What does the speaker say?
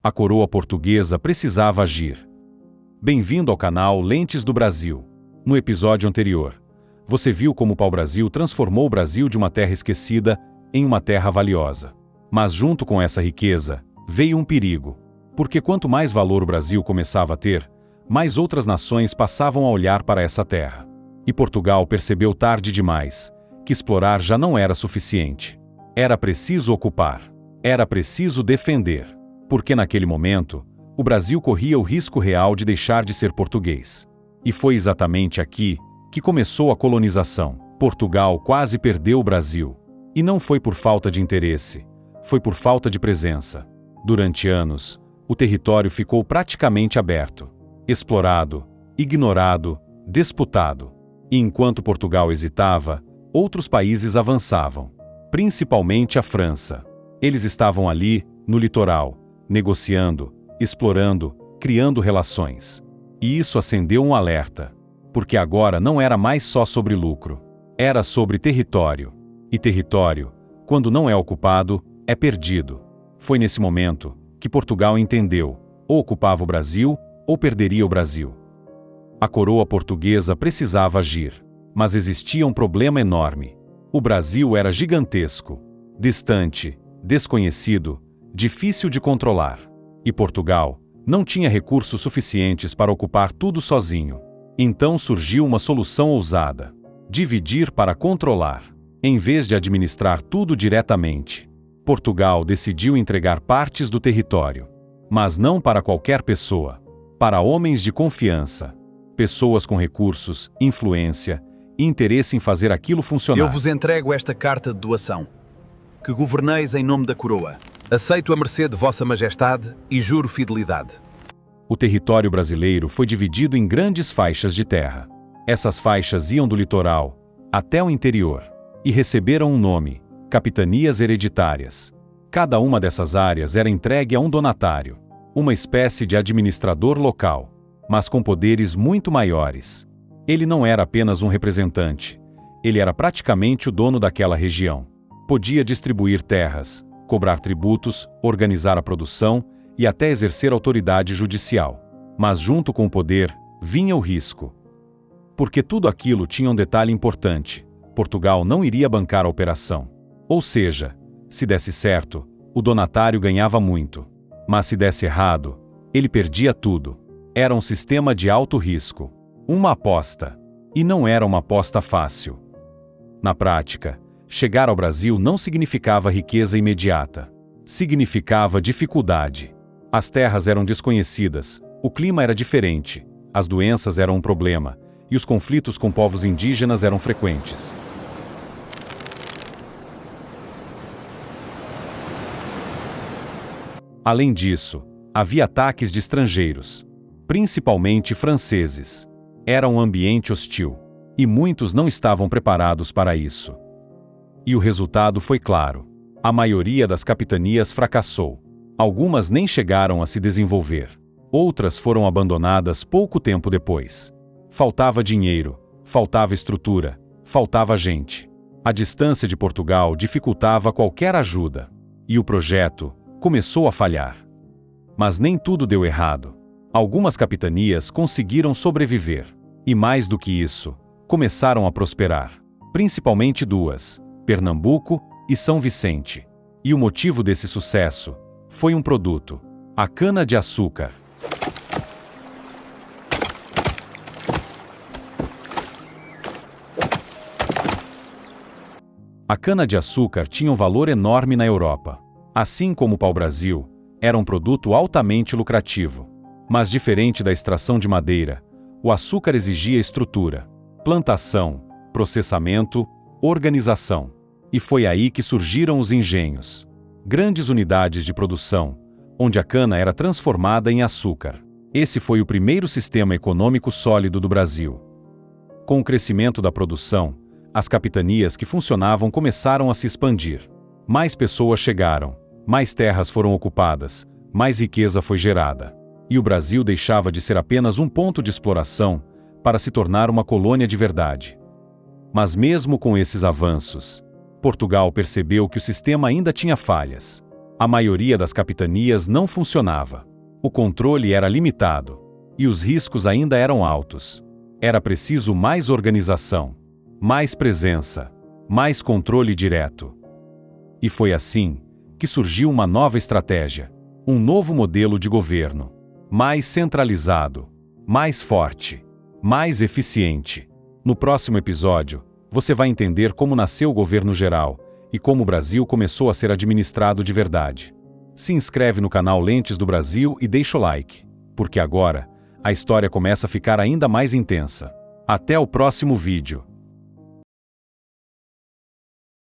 A coroa portuguesa precisava agir. Bem-vindo ao canal Lentes do Brasil. No episódio anterior, você viu como o pau-brasil transformou o Brasil de uma terra esquecida em uma terra valiosa. Mas junto com essa riqueza, veio um perigo. Porque quanto mais valor o Brasil começava a ter, mais outras nações passavam a olhar para essa terra. E Portugal percebeu tarde demais que explorar já não era suficiente. Era preciso ocupar. Era preciso defender. Porque naquele momento, o Brasil corria o risco real de deixar de ser português. E foi exatamente aqui que começou a colonização. Portugal quase perdeu o Brasil. E não foi por falta de interesse, foi por falta de presença. Durante anos, o território ficou praticamente aberto, explorado, ignorado, disputado. E enquanto Portugal hesitava, outros países avançavam, principalmente a França. Eles estavam ali, no litoral, negociando, explorando, criando relações. E isso acendeu um alerta. Porque agora não era mais só sobre lucro. Era sobre território. E território, quando não é ocupado, é perdido. Foi nesse momento que Portugal entendeu: ou ocupava o Brasil, ou perderia o Brasil. A coroa portuguesa precisava agir. Mas existia um problema enorme. O Brasil era gigantesco, distante, desconhecido, difícil de controlar. E Portugal não tinha recursos suficientes para ocupar tudo sozinho. Então surgiu uma solução ousada: dividir para controlar. Em vez de administrar tudo diretamente, Portugal decidiu entregar partes do território. Mas não para qualquer pessoa. Para homens de confiança. Pessoas com recursos, influência e interesse em fazer aquilo funcionar. Eu vos entrego esta carta de doação. Que governeis em nome da coroa. Aceito a mercê de vossa majestade e juro fidelidade. O território brasileiro foi dividido em grandes faixas de terra. Essas faixas iam do litoral até o interior e receberam um nome: capitanias hereditárias. Cada uma dessas áreas era entregue a um donatário, uma espécie de administrador local, mas com poderes muito maiores. Ele não era apenas um representante, ele era praticamente o dono daquela região. Podia distribuir terras, cobrar tributos, organizar a produção e até exercer autoridade judicial. Mas junto com o poder, vinha o risco. Porque tudo aquilo tinha um detalhe importante: Portugal não iria bancar a operação. Ou seja, se desse certo, o donatário ganhava muito. Mas se desse errado, ele perdia tudo. Era um sistema de alto risco. Uma aposta. E não era uma aposta fácil. Na prática, chegar ao Brasil não significava riqueza imediata. Significava dificuldade. As terras eram desconhecidas, o clima era diferente, as doenças eram um problema, e os conflitos com povos indígenas eram frequentes. Além disso, havia ataques de estrangeiros, principalmente franceses. Era um ambiente hostil, e muitos não estavam preparados para isso. E o resultado foi claro: a maioria das capitanias fracassou. Algumas nem chegaram a se desenvolver. Outras foram abandonadas pouco tempo depois. Faltava dinheiro, faltava estrutura, faltava gente. A distância de Portugal dificultava qualquer ajuda. E o projeto começou a falhar. Mas nem tudo deu errado. Algumas capitanias conseguiram sobreviver. E mais do que isso, começaram a prosperar. Principalmente duas: Pernambuco e São Vicente. E o motivo desse sucesso foi um produto: a cana-de-açúcar. A cana-de-açúcar tinha um valor enorme na Europa. Assim como o pau-brasil, era um produto altamente lucrativo. Mas diferente da extração de madeira, o açúcar exigia estrutura, plantação, processamento, organização. E foi aí que surgiram os engenhos. Grandes unidades de produção, onde a cana era transformada em açúcar. Esse foi o primeiro sistema econômico sólido do Brasil. Com o crescimento da produção, as capitanias que funcionavam começaram a se expandir. Mais pessoas chegaram, mais terras foram ocupadas, mais riqueza foi gerada. E o Brasil deixava de ser apenas um ponto de exploração para se tornar uma colônia de verdade. Mas mesmo com esses avanços, Portugal percebeu que o sistema ainda tinha falhas. A maioria das capitanias não funcionava. O controle era limitado. E os riscos ainda eram altos. Era preciso mais organização, mais presença, mais controle direto. E foi assim que surgiu uma nova estratégia, um novo modelo de governo, mais centralizado, mais forte, mais eficiente. No próximo episódio, você vai entender como nasceu o governo geral e como o Brasil começou a ser administrado de verdade. Se inscreve no canal Lentes do Brasil e deixa o like, porque agora a história começa a ficar ainda mais intensa. Até o próximo vídeo.